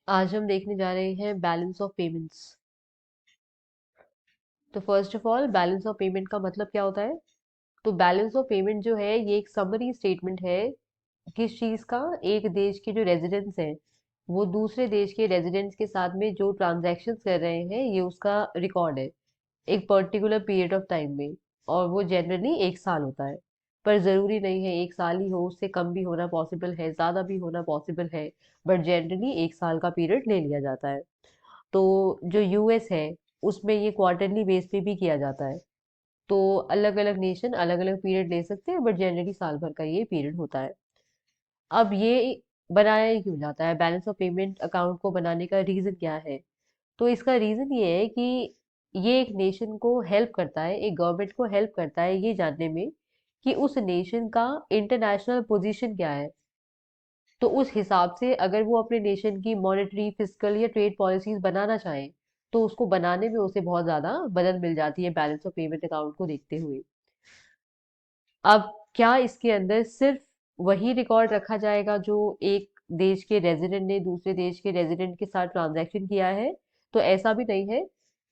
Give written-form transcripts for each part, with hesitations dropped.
आज हम देखने जा रहे हैं बैलेंस ऑफ पेमेंट्स। तो first of all balance of payment का मतलब क्या होता है? तो बैलेंस ऑफ पेमेंट जो है ये एक समरी स्टेटमेंट है किस चीज का। एक देश के जो रेजिडेंट्स हैं वो दूसरे देश के रेजिडेंट्स के साथ में जो ट्रांजैक्शंस कर रहे हैं ये उसका रिकॉर्ड है एक पर्टिकुलर पीरियड ऑफ टाइम में। और वो जनरली एक साल होता है, पर ज़रूरी नहीं है एक साल ही हो, उससे कम भी होना पॉसिबल है, ज़्यादा भी होना पॉसिबल है। बट जनरली एक साल का पीरियड ले लिया जाता है। तो जो यूएस है उसमें ये क्वार्टरली बेस पे भी किया जाता है। तो अलग अलग नेशन अलग अलग पीरियड ले सकते हैं, बट जनरली साल भर का ये पीरियड होता है। अब ये बनाया ही क्यों जाता है, बैलेंस ऑफ पेमेंट अकाउंट को बनाने का रीज़न क्या है? तो इसका रीज़न ये है कि ये एक नेशन को हेल्प करता है, एक गवर्नमेंट को हेल्प करता है ये जानने में कि उस नेशन का इंटरनेशनल पोजीशन क्या है। तो उस हिसाब से अगर वो अपने नेशन की मॉनेटरी फिस्कल या ट्रेड पॉलिसीज बनाना चाहें तो उसको बनाने में उसे बहुत ज़्यादा मदद मिल जाती है बैलेंस ऑफ पेमेंट अकाउंट को देखते हुए। अब क्या इसके अंदर सिर्फ वही रिकॉर्ड रखा जाएगा जो एक देश के रेजिडेंट ने दूसरे देश के रेजिडेंट के साथ ट्रांजैक्शन किया है? तो ऐसा भी नहीं है।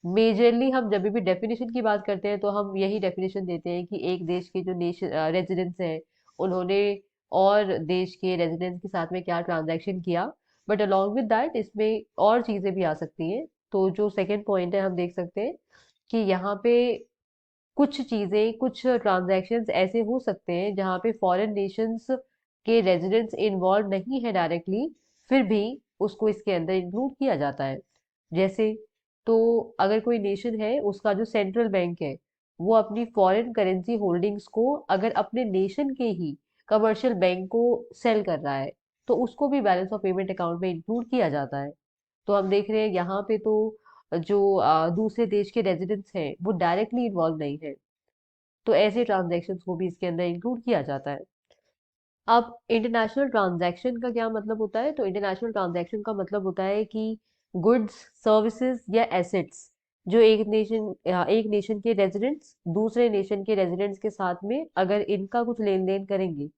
मेजरली हम जब भी डेफिनेशन की बात करते हैं तो हम यही डेफिनेशन देते हैं कि एक देश के जो नेशन रेजिडेंट्स हैं उन्होंने और देश के रेजिडेंट्स के साथ में क्या ट्रांजैक्शन किया। बट अलॉन्ग विद दैट इसमें और चीज़ें भी आ सकती हैं। तो जो सेकंड पॉइंट है हम देख सकते हैं कि यहाँ पे कुछ चीजें कुछ ट्रांजैक्शंस ऐसे हो सकते हैं जहाँ पे फॉरेन नेशंस के रेजिडेंट्स इन्वॉल्व नहीं है डायरेक्टली, फिर भी उसको इसके अंदर इंक्लूड किया जाता है। जैसे, तो अगर कोई नेशन है उसका जो सेंट्रल बैंक है वो अपनी फॉरेन करेंसी होल्डिंग्स को अगर अपने नेशन के ही कमर्शियल बैंक को सेल कर रहा है तो उसको भी बैलेंस ऑफ पेमेंट अकाउंट में इंक्लूड किया जाता है। तो हम देख रहे हैं यहाँ पे तो जो दूसरे देश के रेजिडेंट्स हैं वो डायरेक्टली इन्वॉल्व नहीं है, तो ऐसे ट्रांजैक्शंस को भी इसके अंदर इंक्लूड किया जाता है। अब इंटरनेशनल ट्रांजैक्शन का क्या मतलब होता है? तो इंटरनेशनल ट्रांजैक्शन का मतलब होता है कि गुड्स, सर्विसेज या एसेट्स जो एक नेशन के रेजिडेंट्स दूसरे नेशन के रेजिडेंट्स के साथ में अगर इनका कुछ लेन देन करेंगे,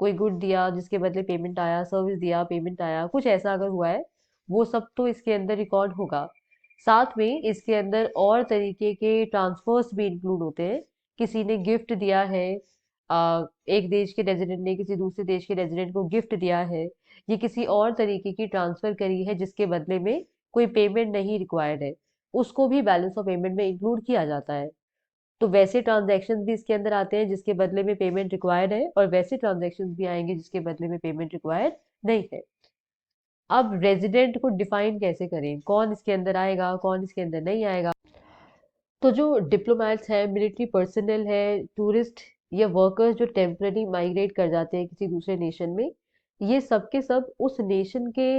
कोई गुड दिया जिसके बदले पेमेंट आया, सर्विस दिया पेमेंट आया, कुछ ऐसा अगर हुआ है वो सब तो इसके अंदर रिकॉर्ड होगा। साथ में इसके अंदर और तरीके के ट्रांसफर्स भी इंक्लूड होते हैं। किसी ने गिफ्ट दिया है, एक देश के रेजिडेंट ने किसी दूसरे देश के रेजिडेंट को गिफ्ट दिया है, ये किसी और तरीके की ट्रांसफर करी है जिसके बदले में कोई पेमेंट नहीं रिक्वायर्ड है, उसको भी बैलेंस ऑफ पेमेंट में इंक्लूड किया जाता है। तो वैसे ट्रांजैक्शंस भी इसके अंदर आते हैं जिसके बदले में पेमेंट रिक्वायर्ड है, और वैसे ट्रांजैक्शंस भी आएंगे जिसके बदले में पेमेंट रिक्वायर्ड नहीं है। अब रेजिडेंट को डिफाइन कैसे करें, कौन इसके अंदर आएगा कौन इसके अंदर नहीं आएगा? तो जो डिप्लोमेट्स हैं, मिलिट्री पर्सनल है, टूरिस्ट या वर्कर्स जो टेम्पररी माइग्रेट कर जाते हैं किसी दूसरे नेशन में, ये सब के सब उस नेशन के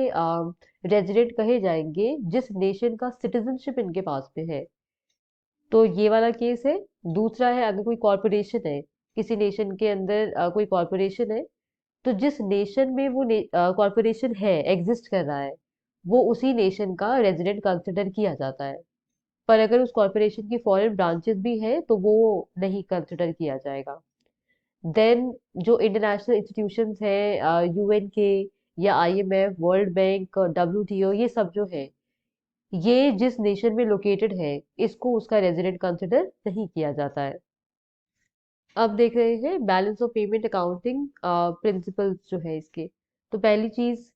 रेजिडेंट कहे जाएंगे जिस नेशन का सिटीजनशिप इनके पास में है। तो ये वाला केस है। दूसरा है अगर कोई कॉरपोरेशन है, किसी नेशन के अंदर कोई कॉरपोरेशन है, तो जिस नेशन में वो कॉरपोरेशन है, एग्जिस्ट कर रहा है, वो उसी नेशन का रेजिडेंट कंसिडर किया जाता है। पर अगर उस कॉरपोरेशन की फॉरेन ब्रांचेस भी हैं तो वो नहीं कंसिडर किया जाएगा। देन जो इंटरनेशनल इंस्टीट्यूशंस हैं, यूएन के या आईएमएफ, वर्ल्ड बैंक, डब्ल्यूटीओ, ये सब जो है ये जिस नेशन में लोकेटेड है इसको उसका रेजिडेंट कंसिडर नहीं किया जाता है। अब देख रहे हैं balance of payment accounting principles जो है इसके। तो पहली चीज,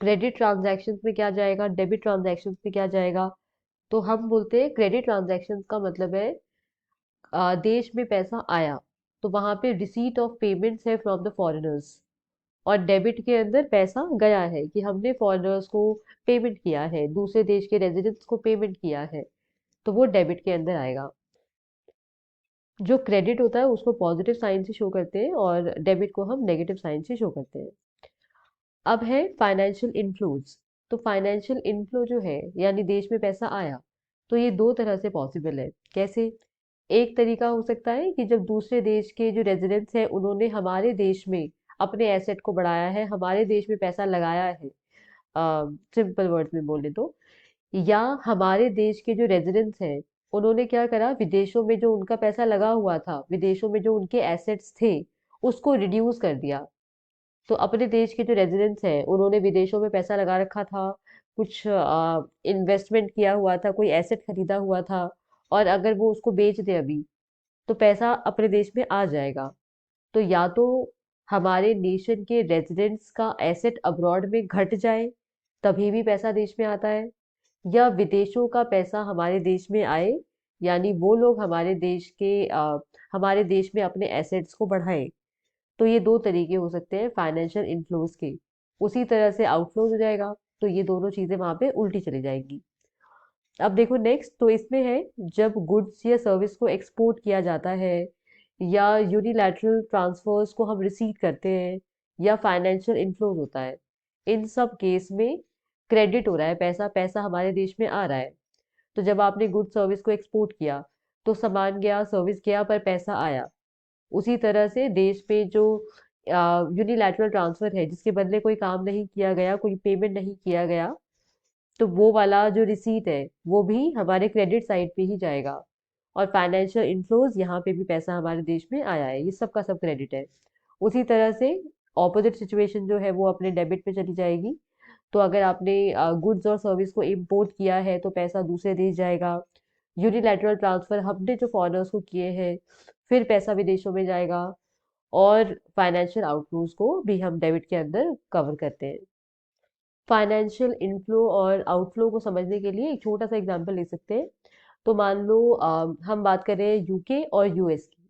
क्रेडिट ट्रांजैक्शंस में क्या जाएगा, डेबिट ट्रांजैक्शंस में क्या जाएगा? तो हम बोलते हैं क्रेडिट ट्रांजैक्शंस का मतलब है देश में पैसा आया तो वहां पे रिसीट ऑफ पेमेंट्स है फ्रॉम द फॉरेनर्स, और डेबिट के अंदर पैसा गया है कि हमने फॉरेनर्स को पेमेंट किया है, दूसरे देश के रेजिडेंट्स को पेमेंट किया है, तो वो डेबिट के अंदर आएगा। जो क्रेडिट होता है उसको पॉजिटिव साइन से शो करते हैं और डेबिट को हम नेगेटिव साइन से शो करते हैं। अब है फाइनेंशियल इनफ्लोज। तो फाइनेंशियल इनफ्लो जो है यानी देश में पैसा आया, तो ये दो तरह से पॉसिबल है। कैसे? एक तरीका हो सकता है कि जब दूसरे देश के जो रेजिडेंट्स हैं उन्होंने हमारे देश में अपने एसेट को बढ़ाया है, हमारे देश में पैसा लगाया है, सिंपल वर्ड्स में बोले तो, या हमारे देश के जो रेजिडेंट्स हैं उन्होंने क्या करा, विदेशों में जो उनका पैसा लगा हुआ था, विदेशों में जो उनके एसेट्स थे उसको रिड्यूस कर दिया। तो अपने देश के जो रेजिडेंट्स हैं उन्होंने विदेशों में पैसा लगा रखा था, कुछ इन्वेस्टमेंट किया हुआ था, कोई एसेट खरीदा हुआ था, और अगर वो उसको बेच दे अभी, तो पैसा अपने देश में आ जाएगा। तो या तो हमारे नेशन के रेजिडेंट्स का एसेट अब्रॉड में घट जाए, तभी भी पैसा देश में आता है, या विदेशों का पैसा हमारे देश में आए, यानी वो लोग हमारे देश में अपने एसेट्स को बढ़ाएं। तो ये दो तरीके हो सकते हैं फाइनेंशियल इन्फ्लोज के। उसी तरह से आउटफ्लोज हो जाएगा, तो ये दोनों चीजें वहां पे उल्टी चली जाएंगी। अब देखो नेक्स्ट, तो इसमें है जब गुड्स या सर्विस को एक्सपोर्ट किया जाता है, या यूनिलैटरल ट्रांसफर्स को हम रिसीव करते हैं, या फाइनेंशियल इन्फ्लोज होता है, इन सब केस में क्रेडिट हो रहा है, पैसा पैसा हमारे देश में आ रहा है। तो जब आपने गुड सर्विस को एक्सपोर्ट किया, तो सामान गया, सर्विस गया, पर पैसा आया। उसी तरह से देश पे जो यूनिलैटरल ट्रांसफर है, जिसके बदले कोई काम नहीं किया गया, कोई पेमेंट नहीं किया गया, तो वो वाला जो रिसीट है वो भी हमारे क्रेडिट साइड पे ही जाएगा। और फाइनेंशियल इन्फ्लोज, यहाँ पे भी पैसा हमारे देश में आया है, ये सब का सब क्रेडिट है। उसी तरह से ऑपोजिट सिचुएशन जो है वो अपने डेबिट पे चली जाएगी। तो अगर आपने गुड्स और सर्विस को इम्पोर्ट किया है, तो पैसा दूसरे देश जाएगा। यूनिलैटरल ट्रांसफर हमने जो फॉरेनर्स को किए हैं, फिर पैसा विदेशों में जाएगा। और फाइनेंशियल आउटफ्लोज को भी हम डेबिट के अंदर कवर करते हैं। फाइनेंशियल इनफ्लो और आउटफ्लो को समझने के लिए एक छोटा सा एग्जांपल ले सकते हैं। तो मान लो हम बात कर रहे हैं यूके और यूएस की।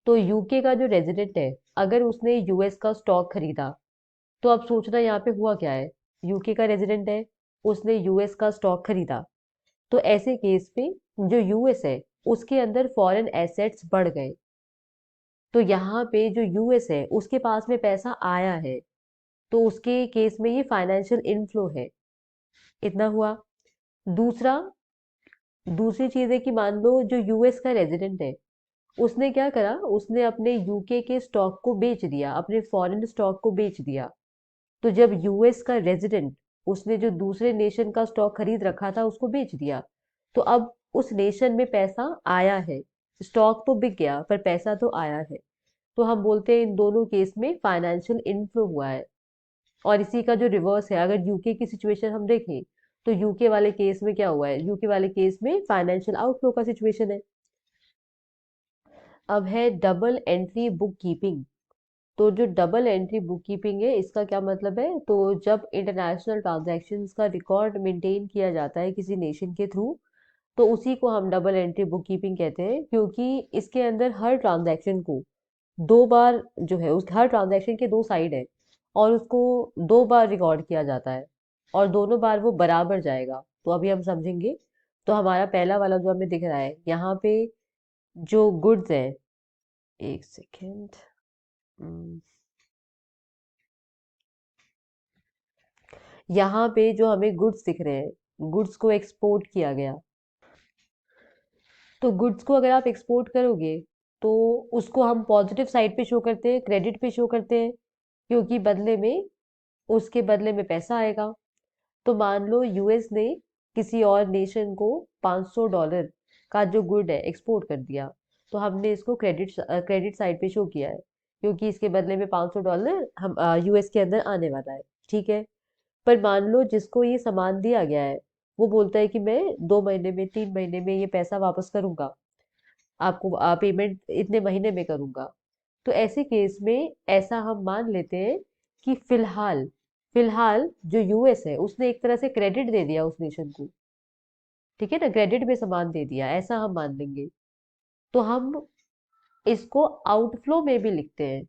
तो यूके का जो रेजिडेंट है, अगर उसने यूएस का स्टॉक खरीदा, तो अब सोचना यहाँ पे हुआ क्या है। यूके का रेजिडेंट है, उसने यूएस का स्टॉक खरीदा, तो ऐसे केस पे जो यूएस है उसके अंदर फॉरेन एसेट्स बढ़ गए। तो यहाँ पे जो यूएस है उसके पास में पैसा आया है, तो उसके केस में ये फाइनेंशियल इनफ्लो है। इतना हुआ। दूसरा दूसरी चीज है कि मान लो जो यूएस का रेजिडेंट है, उसने क्या करा, उसने अपने यूके के स्टॉक को बेच दिया, अपने फॉरेन स्टॉक को बेच दिया। तो जब यूएस का रेजिडेंट, उसने जो दूसरे नेशन का स्टॉक खरीद रखा था उसको बेच दिया, तो अब उस नेशन में पैसा आया है। स्टॉक तो बिक गया, पर पैसा तो आया है। तो हम बोलते हैं इन दोनों केस में फाइनेंशियल इनफ्लो हुआ है। और इसी का जो रिवर्स है, अगर यूके की सिचुएशन हम देखें, तो यूके वाले केस में क्या हुआ है, यूके वाले केस में फाइनेंशियल आउटफ्लो का सिचुएशन है। अब है डबल एंट्री बुक कीपिंग। तो जो डबल एंट्री बुक कीपिंग है, इसका क्या मतलब है, तो जब इंटरनेशनल ट्रांजैक्शंस का रिकॉर्ड मेंटेन किया जाता है किसी नेशन के थ्रू, तो उसी को हम डबल एंट्री बुक कीपिंग कहते हैं, क्योंकि इसके अंदर हर ट्रांजैक्शन को दो बार, जो है उस हर ट्रांजैक्शन के दो साइड है, और उसको दो बार रिकॉर्ड किया जाता है, और दोनों बार वो बराबर जाएगा। तो अभी हम समझेंगे। तो हमारा पहला वाला जो हमें दिख रहा है यहाँ पे, जो गुड्स है, एक सेकेंड, यहाँ पे जो हमें गुड्स दिख रहे हैं, गुड्स को एक्सपोर्ट किया गया। तो गुड्स को अगर आप एक्सपोर्ट करोगे, तो उसको हम पॉजिटिव साइड पे शो करते हैं, क्रेडिट पे शो करते हैं, क्योंकि बदले में, उसके बदले में पैसा आएगा। तो मान लो यूएस ने किसी और नेशन को $500 का जो गुड है एक्सपोर्ट कर दिया, तो हमने इसको क्रेडिट साइड पे शो किया है, क्योंकि इसके बदले में $500 हम यूएस के अंदर आने वाला है। ठीक है। पर मान लो जिसको ये सामान दिया गया है, वो बोलता है कि मैं 2 महीने में, 3 महीने में ये पैसा वापस करूंगा, आपको पेमेंट इतने महीने में करूंगा। तो ऐसे केस में ऐसा हम मान लेते हैं कि फिलहाल फिलहाल जो यूएस है उसने एक तरह से क्रेडिट दे दिया उस नेशन को। ठीक है ना, क्रेडिट में सामान दे दिया, ऐसा हम मान लेंगे। तो हम इसको आउटफ्लो में भी लिखते हैं,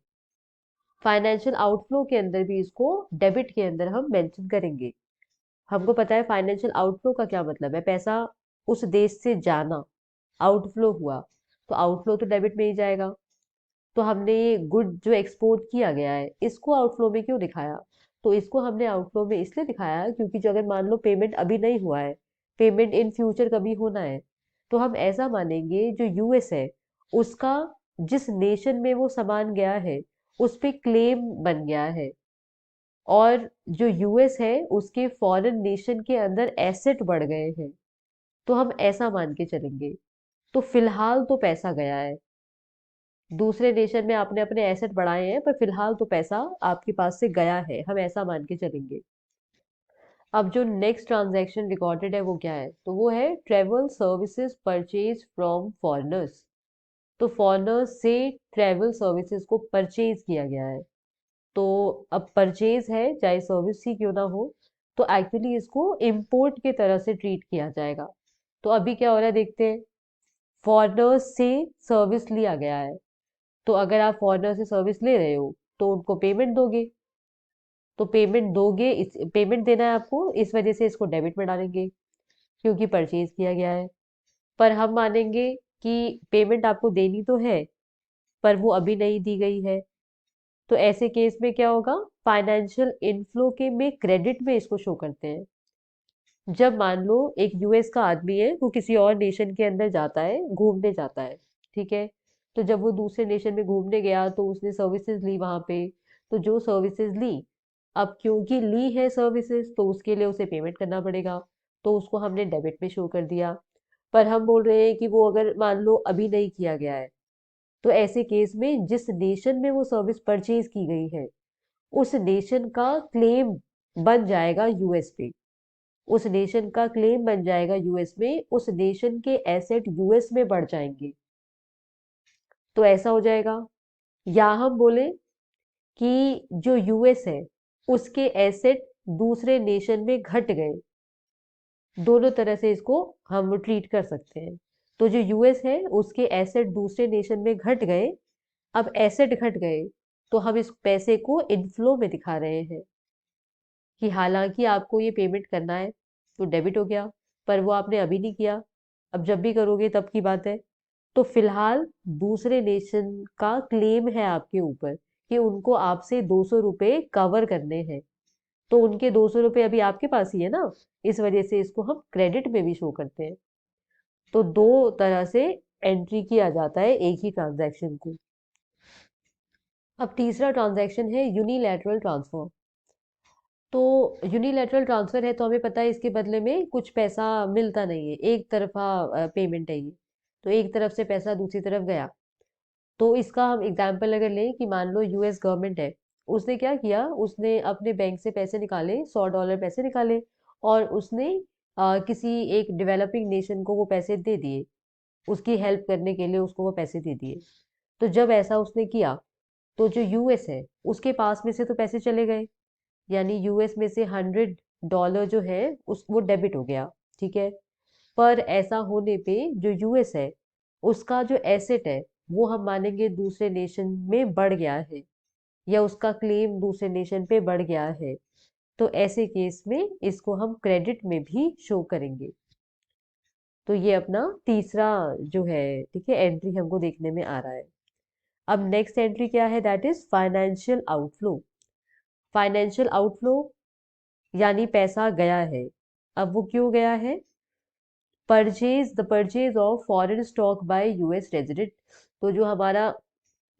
फाइनेंशियल आउटफ्लो के अंदर भी इसको डेबिट के अंदर हम मेंशन करेंगे। हमको पता है फाइनेंशियल आउटफ्लो का क्या मतलब है, पैसा उस देश से जाना, आउटफ्लो हुआ, तो आउटफ्लो तो डेबिट में ही जाएगा। तो हमने ये गुड जो एक्सपोर्ट किया गया है, इसको आउटफ्लो में क्यों दिखाया, तो इसको हमने आउटफ्लो में इसलिए दिखाया क्योंकि जो अगर मान लो पेमेंट अभी नहीं हुआ है, पेमेंट इन फ्यूचर कभी होना है, तो हम ऐसा मानेंगे जो यूएस है उसका, जिस नेशन में वो सामान गया है उस पे क्लेम बन गया है, और जो यूएस है उसके फॉरेन नेशन के अंदर एसेट बढ़ गए हैं। तो हम ऐसा मान के चलेंगे। तो फिलहाल तो पैसा गया है, दूसरे नेशन में आपने अपने एसेट बढ़ाए हैं, पर फिलहाल तो पैसा आपके पास से गया है, हम ऐसा मान के चलेंगे। अब जो नेक्स्ट ट्रांजैक्शन रिकॉर्डेड है वो क्या है, तो वो है travel services purchase from foreigners. तो फॉरेनर्स से ट्रेवल सर्विसेज को परचेज किया गया है। तो अब परचेज है, चाहे सर्विस ही क्यों ना हो, तो एक्चुअली इसको इम्पोर्ट की तरह से ट्रीट किया जाएगा। तो अभी क्या हो रहा है देखते हैं। फॉरेनर्स से सर्विस लिया गया है, तो अगर आप फॉरेनर से सर्विस ले रहे हो तो उनको पेमेंट दोगे। तो पेमेंट दोगे, इस पेमेंट देना है आपको, इस वजह से इसको डेबिट में डालेंगे, क्योंकि परचेज किया गया है। पर हम मानेंगे कि पेमेंट आपको देनी तो है, पर वो अभी नहीं दी गई है। तो ऐसे केस में क्या होगा, फाइनेंशियल इनफ्लो के में क्रेडिट में इसको शो करते हैं। जब मान लो एक यूएस का आदमी है, वो किसी और नेशन के अंदर जाता है, घूमने जाता है, ठीक है। तो जब वो दूसरे नेशन में घूमने गया तो उसने सर्विसेज ली वहां पे। तो जो सर्विसेज ली, अब क्योंकि ली है सर्विसेज तो उसके लिए उसे पेमेंट करना पड़ेगा। तो उसको हमने डेबिट में शो कर दिया। पर हम बोल रहे हैं कि वो अगर मान लो अभी नहीं किया गया है, तो ऐसे केस में जिस नेशन में वो सर्विस परचेज की गई है, उस नेशन का क्लेम बन जाएगा यूएस पे। उस नेशन का क्लेम बन जाएगा यूएस में, उस नेशन के एसेट यूएस में बढ़ जाएंगे। तो ऐसा हो जाएगा। या हम बोले कि जो यूएस है, उसके एसेट दूसरे नेशन में घट गए। दोनों तरह से इसको हम ट्रीट कर सकते हैं। तो जो यूएस है, उसके एसेट दूसरे नेशन में घट गए। अब एसेट घट गए, तो हम इस पैसे को इनफ्लो में दिखा रहे हैं कि हालांकि आपको ये पेमेंट करना है, तो डेबिट हो गया, पर वो आपने अभी नहीं किया। अब जब भी करोगे तब की बात है। तो फिलहाल दूसरे नेशन का क्लेम है आपके ऊपर कि उनको आपसे 200 रुपए कवर करने हैं। तो उनके 200 रुपए अभी आपके पास ही है ना, इस वजह से इसको हम क्रेडिट में भी शो करते हैं। तो दो तरह से एंट्री किया जाता है एक ही ट्रांजैक्शन को। अब तीसरा ट्रांजैक्शन है यूनिलैटरल ट्रांसफर। तो यूनिलैटरल ट्रांसफर है तो हमें पता है इसके बदले में कुछ पैसा मिलता नहीं है, एक तरफा पेमेंट है ये। तो एक तरफ से पैसा दूसरी तरफ गया। तो इसका हम एग्जांपल अगर लें कि मान लो यूएस गवर्नमेंट है, उसने क्या किया, उसने अपने बैंक से पैसे निकाले, $100 पैसे निकाले, और उसने किसी एक डेवलपिंग नेशन को वो पैसे दे दिए। उसकी हेल्प करने के लिए उसको वो पैसे दे दिए। तो जब ऐसा उसने किया, तो जो यूएस है, उसके पास में से तो पैसे चले गए, यानी यूएस में से $100 जो है उस वो डेबिट हो गया, ठीक है। पर ऐसा होने पे जो यूएस है, उसका जो एसेट है, वो हम मानेंगे दूसरे नेशन में बढ़ गया है, या उसका क्लेम दूसरे नेशन पे बढ़ गया है। तो ऐसे केस में इसको हम क्रेडिट में भी शो करेंगे। तो ये अपना तीसरा जो है, ठीक है, एंट्री हमको देखने में आ रहा है। अब नेक्स्ट एंट्री क्या है, that is financial outflow. Financial outflow यानी पैसा गया है। अब वो क्यों गया है, purchase of foreign stock bye US resident. तो जो हमारा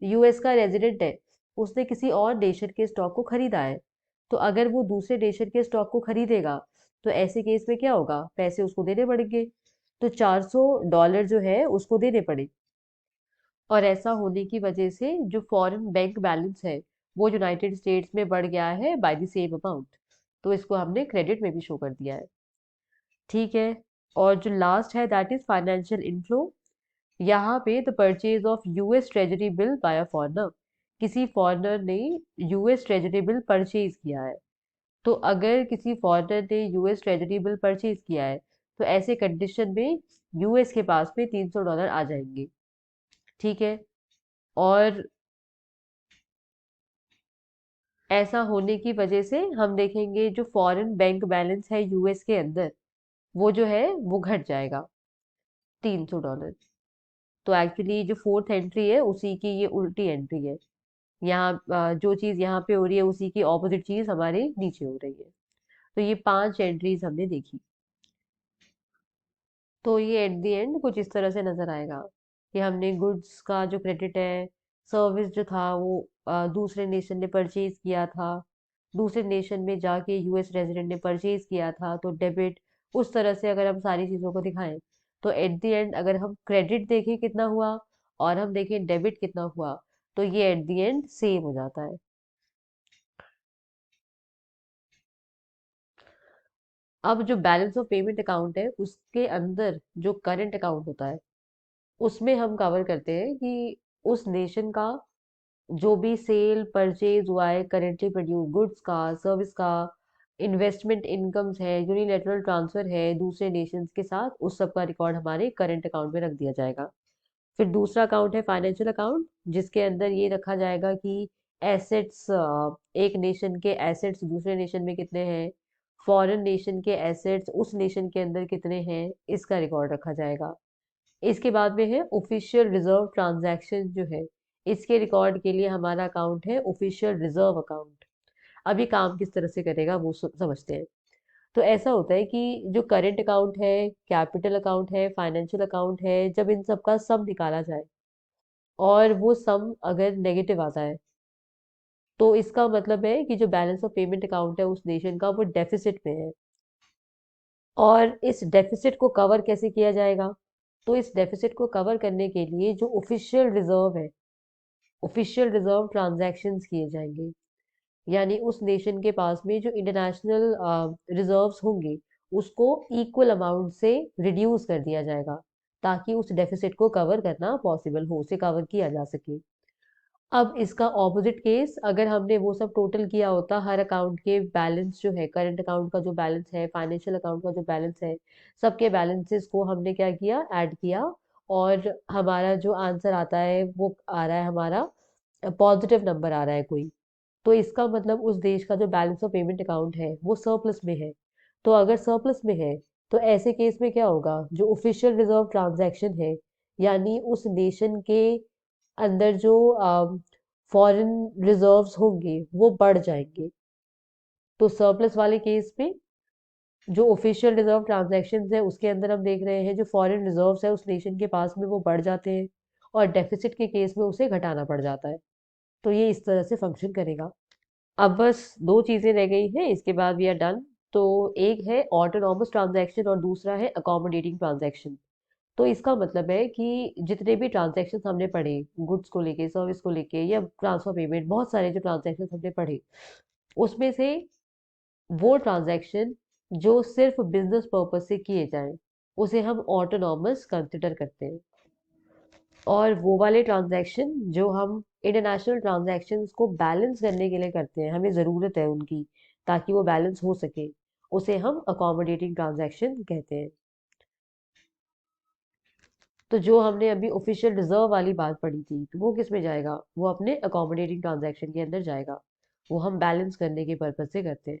यूएस का रेजिडेंट है, उसने किसी और नेशन के स्टॉक को खरीदा है। तो अगर वो दूसरे नेशन के स्टॉक को खरीदेगा, तो ऐसे केस में क्या होगा, पैसे उसको देने पड़ेंगे। तो $400 जो है उसको देने पड़े। और ऐसा होने की वजह से जो फॉरेन बैंक बैलेंस है, वो यूनाइटेड स्टेट्स में बढ़ गया है बाय द सेम अमाउंट। तो इसको हमने क्रेडिट में भी शो कर दिया है, ठीक है। और जो लास्ट है दैट इज फाइनेंशियल इनफ्लो। यहाँ पे the purchase of US treasury bill bye a foreigner. किसी फॉरेनर ने यूएस ट्रेजरी बिल परचेज किया है। तो अगर किसी फॉरेनर ने यूएस ट्रेजरी बिल परचेज किया है, तो ऐसे कंडीशन में यूएस के पास में $300 आ जाएंगे, ठीक है। और ऐसा होने की वजह से हम देखेंगे जो फॉरेन बैंक बैलेंस है यूएस के अंदर, वो जो है वो घट जाएगा $300। तो एक्चुअली जो फोर्थ एंट्री है उसी की ये उल्टी एंट्री है। यहाँ जो चीज यहाँ पे हो रही है उसी की ऑपोजिट चीज हमारे नीचे हो रही है। तो ये 5 एंट्रीज हमने देखी। तो ये एट द एंड कुछ इस तरह से नजर आएगा कि हमने गुड्स का जो क्रेडिट है, सर्विस जो था वो दूसरे नेशन ने परचेज किया था, दूसरे नेशन में जाके यूएस रेजिडेंट ने परचेज किया था, तो डेबिट। उस तरह से अगर हम सारी चीजों को दिखाएं, तो एट द एंड अगर हम क्रेडिट देखें कितना हुआ, और हम देखें डेबिट कितना हुआ, तो ये एट द एंड सेम हो जाता है। अब जो बैलेंस ऑफ पेमेंट अकाउंट है उसके अंदर जो करंट अकाउंट होता है उसमें हम कवर करते हैं कि उस नेशन का जो भी सेल परचेज हुआ है, करेंटली प्रोड्यूस गुड्स का, सर्विस का, इन्वेस्टमेंट इनकम्स है, यूनिलेटरल ट्रांसफर है दूसरे नेशंस के साथ, उस सब का रिकॉर्ड हमारे करंट अकाउंट में रख दिया जाएगा। फिर दूसरा अकाउंट है फाइनेंशियल अकाउंट, जिसके अंदर ये रखा जाएगा कि एसेट्स, एक नेशन के एसेट्स दूसरे नेशन में कितने हैं, फॉरेन नेशन के एसेट्स उस नेशन के अंदर कितने हैं, इसका रिकॉर्ड रखा जाएगा। इसके बाद में है ऑफिशियल रिजर्व ट्रांजैक्शन जो है, इसके रिकॉर्ड के लिए हमारा अकाउंट है ऑफिशियल रिजर्व अकाउंट। अब ये काम किस तरह से करेगा वो समझते हैं। तो ऐसा होता है कि जो करंट अकाउंट है, कैपिटल अकाउंट है, फाइनेंशियल अकाउंट है, जब इन सब का सम निकाला जाए और वो सम अगर नेगेटिव आता है तो इसका मतलब है कि जो बैलेंस ऑफ पेमेंट अकाउंट है उस नेशन का वो डेफिसिट में है। और इस डेफिसिट को कवर कैसे किया जाएगा? तो इस डेफिसिट को कवर करने के लिए जो ऑफिशियल रिजर्व है, ऑफिशियल रिजर्व ट्रांजैक्शंस किए जाएंगे। यानी उस नेशन के पास में जो इंटरनेशनल रिजर्व्स होंगे उसको इक्वल अमाउंट से रिड्यूस कर दिया जाएगा, ताकि उस डेफिसिट को कवर करना पॉसिबल हो, उसे कवर किया जा सके। अब इसका ऑपोजिट केस, अगर हमने वो सब टोटल किया होता, हर अकाउंट के बैलेंस जो है, करंट अकाउंट का जो बैलेंस है, फाइनेंशियल अकाउंट का जो बैलेंस है, सबके बैलेंसेस को हमने क्या किया, ऐड किया, और हमारा जो आंसर आता है वो आ रहा है, हमारा पॉजिटिव नंबर आ रहा है कोई, तो इसका मतलब उस देश का जो बैलेंस ऑफ पेमेंट अकाउंट है वो सरप्लस में है। तो अगर सरप्लस में है तो ऐसे केस में क्या होगा, जो ऑफिशियल रिजर्व ट्रांजैक्शन है, यानी उस नेशन के अंदर जो फॉरेन रिजर्व्स होंगे वो बढ़ जाएंगे। तो सरप्लस वाले केस में जो ऑफिशियल रिजर्व ट्रांजैक्शंस है उसके अंदर हम देख रहे हैं जो फॉरेन रिजर्व्स है उस नेशन के पास में वो बढ़ जाते हैं, और डेफिसिट के केस में उसे घटाना पड़ जाता है। तो ये इस तरह से फंक्शन करेगा। अब बस दो चीजें रह गई हैं, इसके बाद वी आर डन। तो एक है ऑटोनॉमस ट्रांजैक्शन और दूसरा है अकोमोडेटिंग ट्रांजैक्शन। तो इसका मतलब है कि जितने भी ट्रांजैक्शन हमने पढ़े, गुड्स को लेके, सर्विस को लेके, या ट्रांसफर पेमेंट, बहुत सारे जो ट्रांजैक्शन हमने पढ़े, उसमें से वो ट्रांजैक्शन जो सिर्फ बिजनेस पर्पज से किए जाएं उसे हम ऑटोनॉमस कंसिडर करते हैं। और वो वाले ट्रांजैक्शन जो हम इंटरनेशनल ट्रांजैक्शंस को बैलेंस करने के लिए करते हैं, हमें ज़रूरत है उनकी ताकि वो बैलेंस हो सके, उसे हम अकोमोडेटिंग ट्रांजैक्शन कहते हैं। तो जो हमने अभी ऑफिशियल रिजर्व वाली बात पढ़ी थी, तो वो किस में जाएगा, वो अपने अकोमोडेटिंग ट्रांजैक्शन के अंदर जाएगा। वो हम बैलेंस करने के पर्पज से करते हैं।